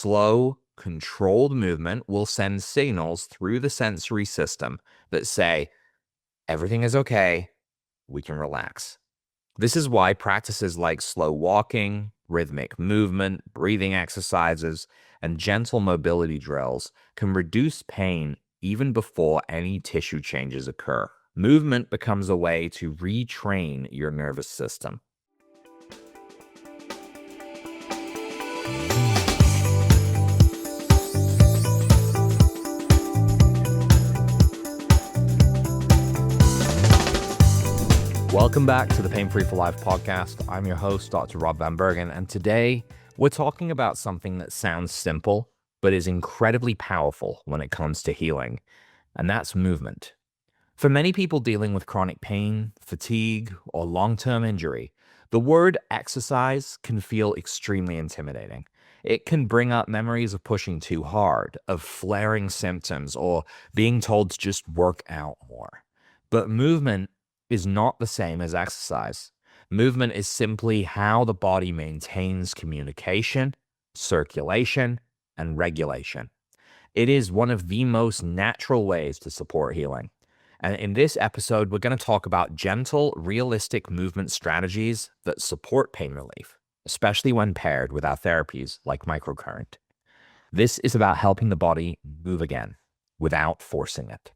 Slow, controlled movement will send signals through the sensory system that say, everything is okay, we can relax. This is why practices like slow walking, rhythmic movement, breathing exercises, and gentle mobility drills can reduce pain even before any tissue changes occur. Movement becomes a way to retrain your nervous system. Welcome back to the Pain Free for Life podcast. I'm your host, Dr. Rob Vanbergen, and today we're talking about something that sounds simple, but is incredibly powerful when it comes to healing, and that's movement. For many people dealing with chronic pain, fatigue, or long-term injury, the word exercise can feel extremely intimidating. It can bring up memories of pushing too hard, of flaring symptoms, or being told to just work out more. But movement is not the same as exercise. Movement is simply how the body maintains communication, circulation, and regulation. It is one of the most natural ways to support healing. And in this episode, we're going to talk about gentle, realistic movement strategies that support pain relief, especially when paired with our therapies like microcurrent. This is about helping the body move again without forcing it.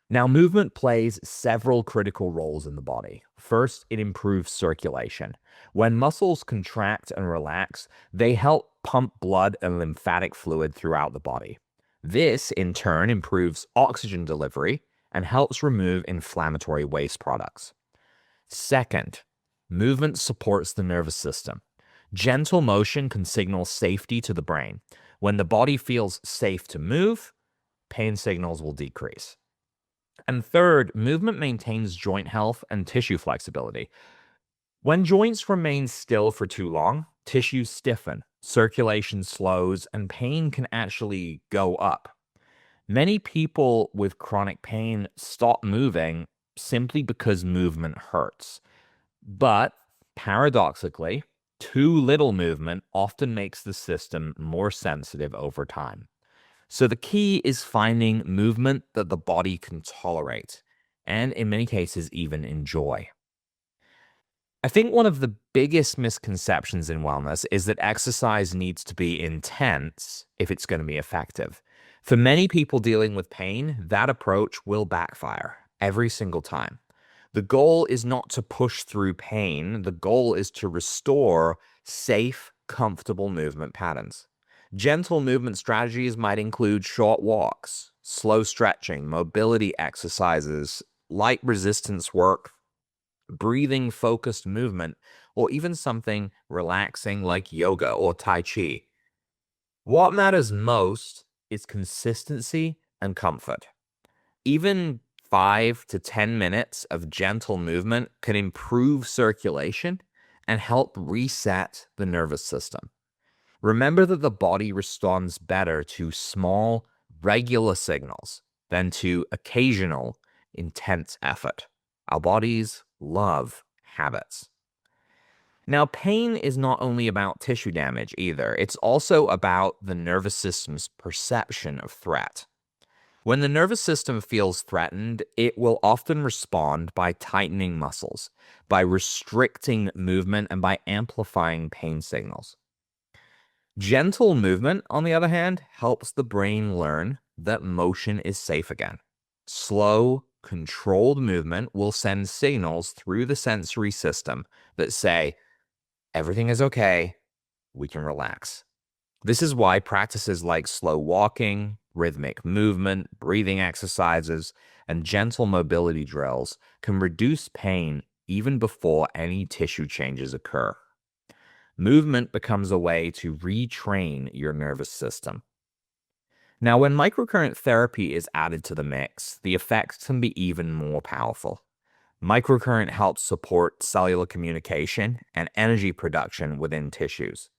Now, movement plays several critical roles in the body. First, it improves circulation. When muscles contract and relax, they help pump blood and lymphatic fluid throughout the body. This, in turn, improves oxygen delivery and helps remove inflammatory waste products. Second, movement supports the nervous system. Gentle motion can signal safety to the brain. When the body feels safe to move, pain signals will decrease. And third, movement maintains joint health and tissue flexibility. When joints remain still for too long, tissues stiffen, circulation slows, and pain can actually go up. Many people with chronic pain stop moving simply because movement hurts. But paradoxically, too little movement often makes the system more sensitive over time. So the key is finding movement that the body can tolerate, and in many cases, even enjoy. I think one of the biggest misconceptions in wellness is that exercise needs to be intense if it's going to be effective. For many people dealing with pain, that approach will backfire every single time. The goal is not to push through pain. The goal is to restore safe, comfortable movement patterns. Gentle movement strategies might include short walks, slow stretching, mobility exercises, light resistance work, breathing focused movement, or even something relaxing like yoga or Tai Chi. What matters most is consistency and comfort. Even 5 to 10 minutes of gentle movement can improve circulation and help reset the nervous system. Remember that the body responds better to small, regular signals than to occasional, intense effort. Our bodies love habits. Now, pain is not only about tissue damage either. It's also about the nervous system's perception of threat. When the nervous system feels threatened, it will often respond by tightening muscles, by restricting movement, and by amplifying pain signals. Gentle movement, on the other hand, helps the brain learn that motion is safe again. Slow, controlled movement will send signals through the sensory system that say, everything is okay, we can relax. This is why practices like slow walking, rhythmic movement, breathing exercises, and gentle mobility drills can reduce pain even before any tissue changes occur. Movement becomes a way to retrain your nervous system. Now, when microcurrent therapy is added to the mix, the effects can be even more powerful. Microcurrent helps support cellular communication and energy production within tissues.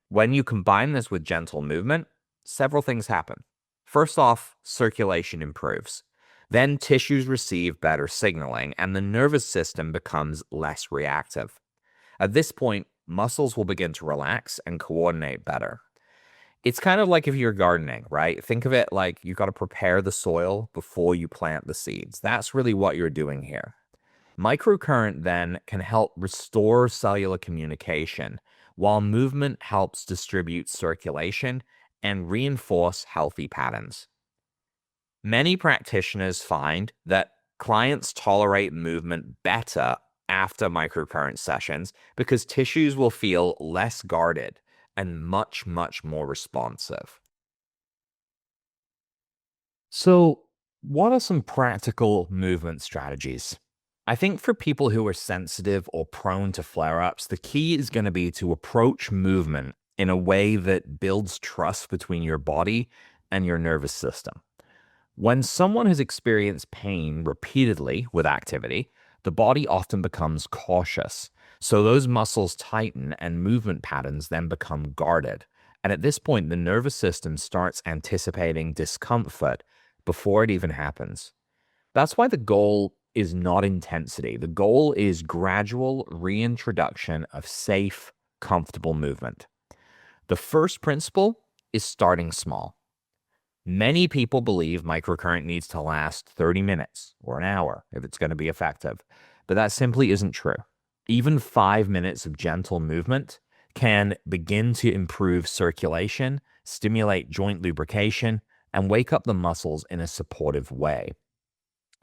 When you combine this with gentle movement, several things happen. First off, circulation improves. Then tissues receive better signaling, and the nervous system becomes less reactive. At this point, muscles will begin to relax and coordinate better. It's kind of like if you're gardening, right? Think of it like you got to prepare the soil before you plant the seeds. That's really what you're doing here. Microcurrent then can help restore cellular communication, while movement helps distribute circulation and reinforce healthy patterns. Many practitioners find that clients tolerate movement better after microcurrent sessions because tissues will feel less guarded and much, much more responsive. So, what are some practical movement strategies? I think for people who are sensitive or prone to flare ups, the key is going to be to approach movement in a way that builds trust between your body and your nervous system. When someone has experienced pain repeatedly with activity, the body often becomes cautious. So those muscles tighten and movement patterns then become guarded. And at this point, the nervous system starts anticipating discomfort before it even happens. That's why the goal is not intensity. The goal is gradual reintroduction of safe, comfortable movement. The first principle is starting small. Many people believe microcurrent needs to last 30 minutes or an hour if it's going to be effective, but that simply isn't true. Even 5 minutes of gentle movement can begin to improve circulation, stimulate joint lubrication, and wake up the muscles in a supportive way.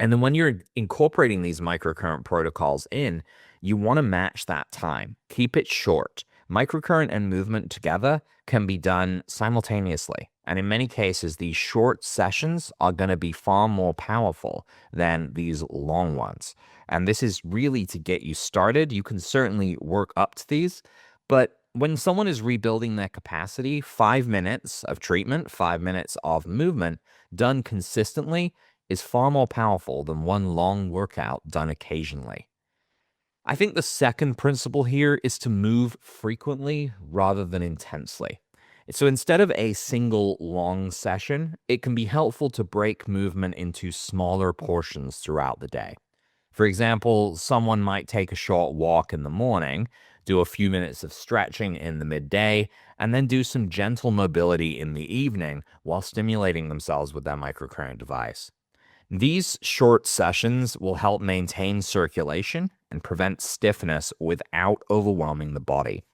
And then when you're incorporating these microcurrent protocols in, you want to match that time. Keep it short. Microcurrent and movement together can be done simultaneously. And in many cases, these short sessions are going to be far more powerful than these long ones. And this is really to get you started. You can certainly work up to these, but when someone is rebuilding their capacity, 5 minutes of treatment, 5 minutes of movement done consistently is far more powerful than one long workout done occasionally. I think the second principle here is to move frequently rather than intensely. So instead of a single long session, it can be helpful to break movement into smaller portions throughout the day. For example, someone might take a short walk in the morning, do a few minutes of stretching in the midday, and then do some gentle mobility in the evening while stimulating themselves with their microcurrent device. These short sessions will help maintain circulation and prevent stiffness without overwhelming the body.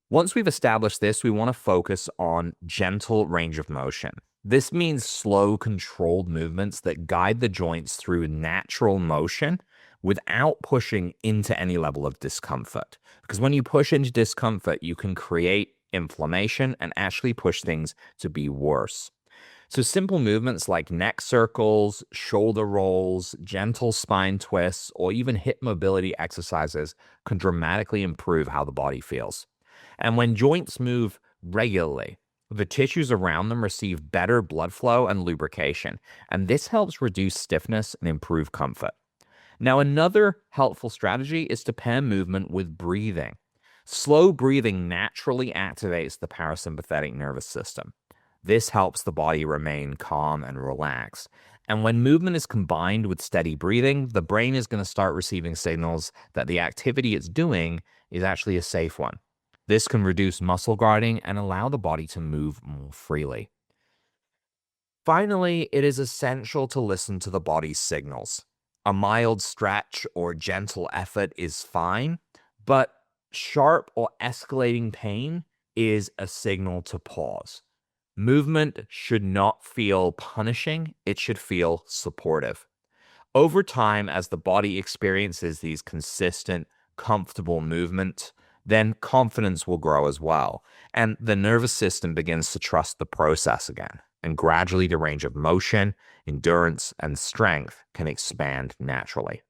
Once we've established this, we want to focus on gentle range of motion. This means slow, controlled movements that guide the joints through natural motion without pushing into any level of discomfort. Because when you push into discomfort, you can create inflammation and actually push things to be worse. So simple movements like neck circles, shoulder rolls, gentle spine twists, or even hip mobility exercises can dramatically improve how the body feels. And when joints move regularly, the tissues around them receive better blood flow and lubrication, and this helps reduce stiffness and improve comfort. Now, another helpful strategy is to pair movement with breathing. Slow breathing naturally activates the parasympathetic nervous system. This helps the body remain calm and relaxed. And when movement is combined with steady breathing, the brain is going to start receiving signals that the activity it's doing is actually a safe one. This can reduce muscle guarding and allow the body to move more freely. Finally, it is essential to listen to the body's signals. A mild stretch or gentle effort is fine, but sharp or escalating pain is a signal to pause. Movement should not feel punishing, it should feel supportive. Over time, as the body experiences these consistent, comfortable movements, then confidence will grow as well. And the nervous system begins to trust the process again. And gradually, the range of motion, endurance, and strength can expand naturally.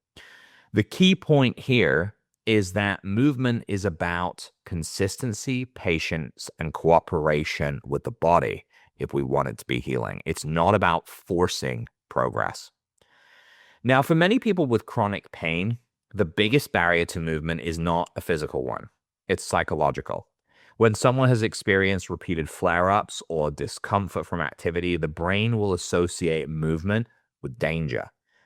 The key point here is that movement is about consistency, patience, and cooperation with the body if we want it to be healing. It's not about forcing progress. Now, for many people with chronic pain, the biggest barrier to movement is not a physical one. It's psychological. When someone has experienced repeated flare-ups or discomfort from activity, the brain will associate movement with danger.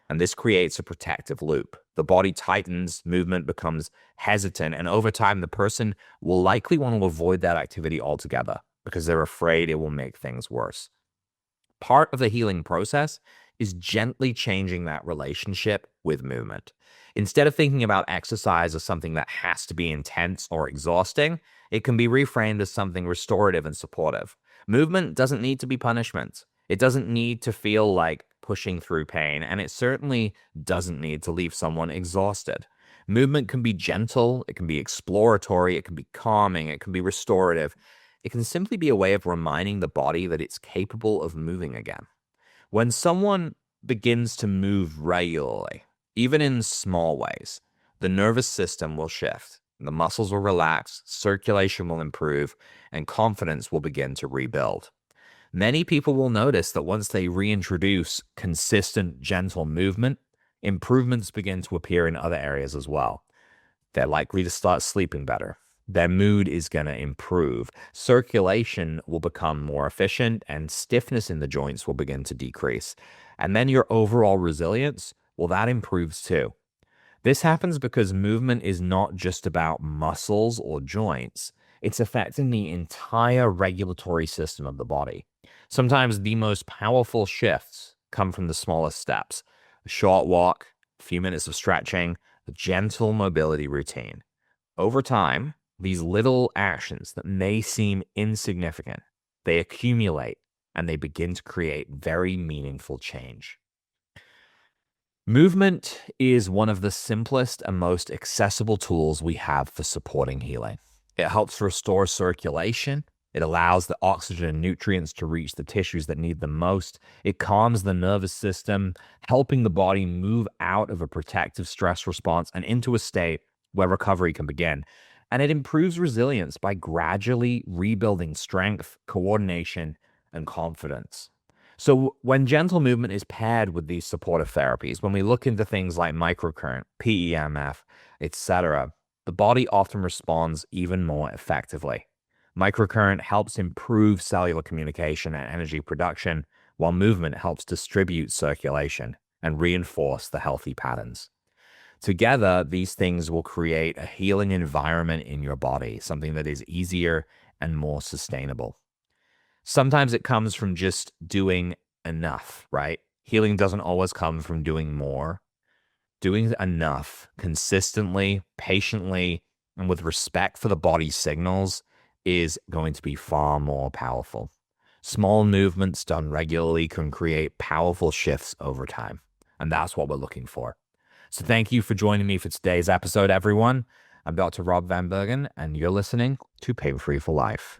And this creates a protective loop. The body tightens, movement becomes hesitant, and over time, the person will likely want to avoid that activity altogether. because they're afraid it will make things worse. Part of the healing process is gently changing that relationship with movement. Instead of thinking about exercise as something that has to be intense or exhausting, it can be reframed as something restorative and supportive. Movement doesn't need to be punishment. It doesn't need to feel like pushing through pain, and it certainly doesn't need to leave someone exhausted. Movement can be gentle, it can be exploratory, it can be calming, it can be restorative. It can simply be a way of reminding the body that it's capable of moving again. When someone begins to move regularly, even in small ways, the nervous system will shift, the muscles will relax, circulation will improve, and confidence will begin to rebuild. Many people will notice that once they reintroduce consistent, gentle movement, improvements begin to appear in other areas as well. They're likely to start sleeping better. Their mood is going to improve. Circulation will become more efficient, and stiffness in the joints will begin to decrease. And then your overall resilience, well, that improves too. This happens because movement is not just about muscles or joints. It's affecting the entire regulatory system of the body. Sometimes the most powerful shifts come from the smallest steps: a short walk, a few minutes of stretching, a gentle mobility routine. Over time, these little actions that may seem insignificant, they accumulate and they begin to create very meaningful change. Movement is one of the simplest and most accessible tools we have for supporting healing. It helps restore circulation. It allows the oxygen and nutrients to reach the tissues that need them most. It calms the nervous system, helping the body move out of a protective stress response and into a state where recovery can begin. And it improves resilience by gradually rebuilding strength, coordination, and confidence. So when gentle movement is paired with these supportive therapies, when we look into things like microcurrent, PEMF, etc., the body often responds even more effectively. Microcurrent helps improve cellular communication and energy production, while movement helps distribute circulation and reinforce the healthy patterns. Together, these things will create a healing environment in your body, something that is easier and more sustainable. Sometimes it comes from just doing enough, right? Healing doesn't always come from doing more. Doing enough consistently, patiently, and with respect for the body's signals is going to be far more powerful. Small movements done regularly can create powerful shifts over time, and that's what we're looking for. So thank you for joining me for today's episode, everyone. I'm Dr. Rob Vanbergen, and you're listening to Pain Free for Life.